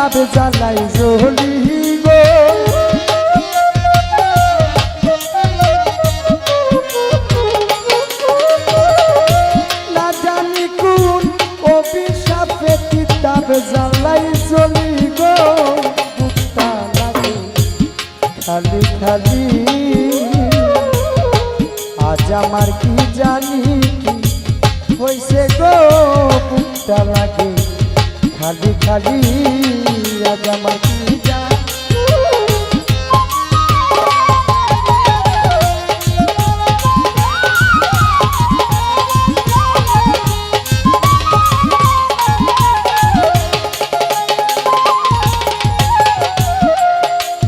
তাপ জ্বালাই জ্বলি গো না জানি কোন অভিশাপে তাপ জ্বালাই জ্বলি গো বুকটা লাগে খালি খালি আজ আমার কি জানি কি হইছে গো বুকটা লাগে খালি খালি আজ আমার কি জানি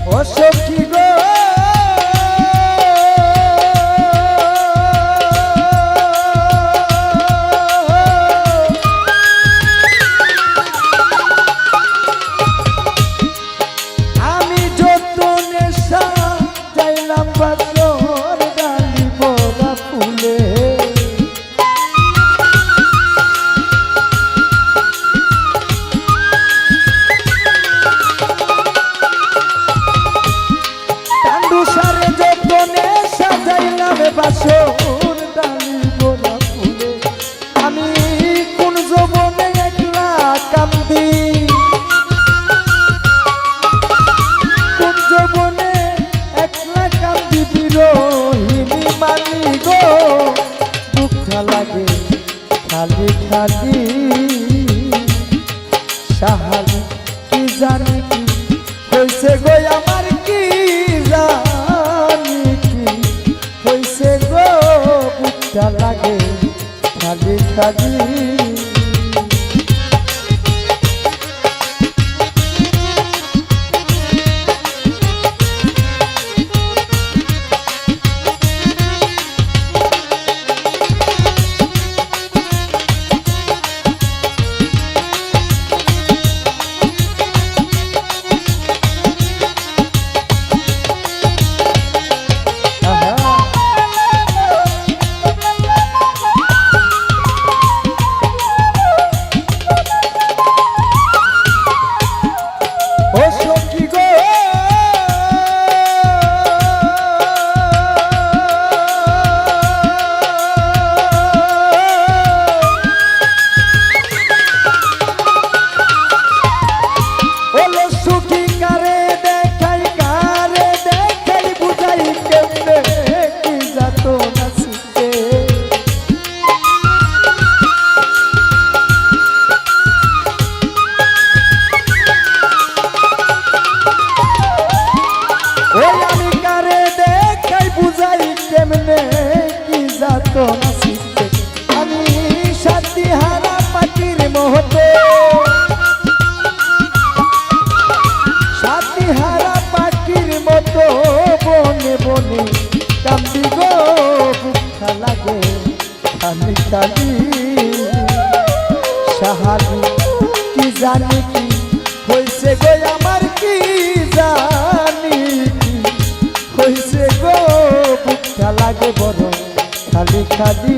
ও সখী গো বাসর ডালি গোলা ফুলে আমি কোন যৌবনে একলা কান্দি কোন যৌবনে একলা কান্দি বিরহিনী মানি গো দুঃখা লাগে খালি খালি সাহালি কি জানি কি হয়েছে গো আমার কি জানি হইছে গো বুকটা লাগে খালি খালি আমি সাথীহারা পাখির মহতে সাথীহারা পাখির মতো বনে বনে কান্দি গো বুকটা লাগে খালি খালি সাহালি কি জানি কি হইছে গো আমার কি জানি কি হইছে গো বুকটা লাগে বড় খালি খালি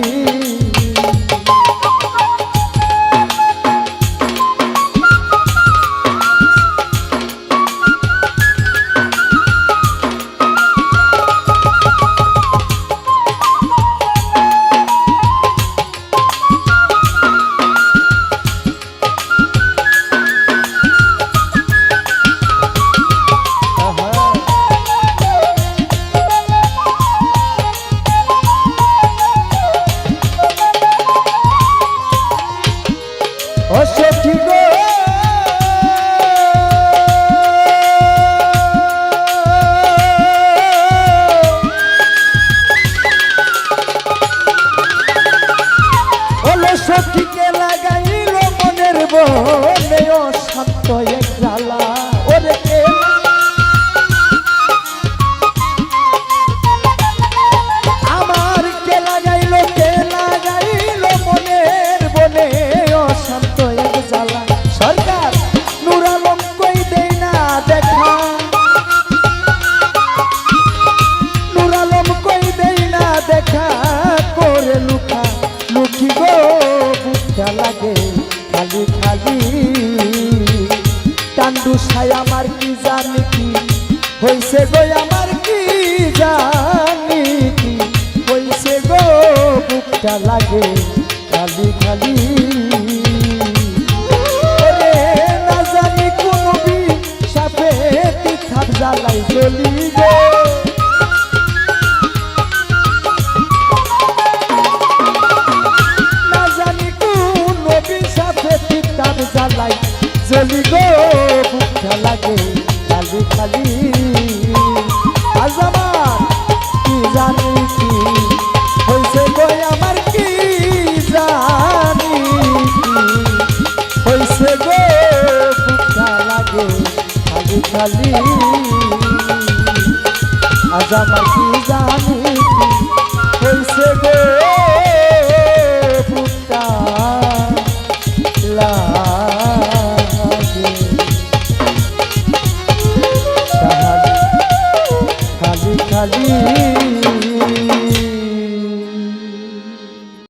মানুষাই আমার কি জানি কি হইছে গো আমার কি জানি কি হইছে গো বুকটা লাগে খালি খালি ওরে না জানি কোন সাপে তিথাপ জ্বালাই জ্বলি গো না জানি কোন সাপে তিথাপ জ্বালাই জ্বলি গো বুকটা লাগে খালি খালি আজ আমার কি জানি কি হইছে গো আমার কি জানি কি হইছে গো বুকটা লাগে খালি খালি আজ আমার কি জানি কি হইছে গো বুকটা লাগে খালি খালি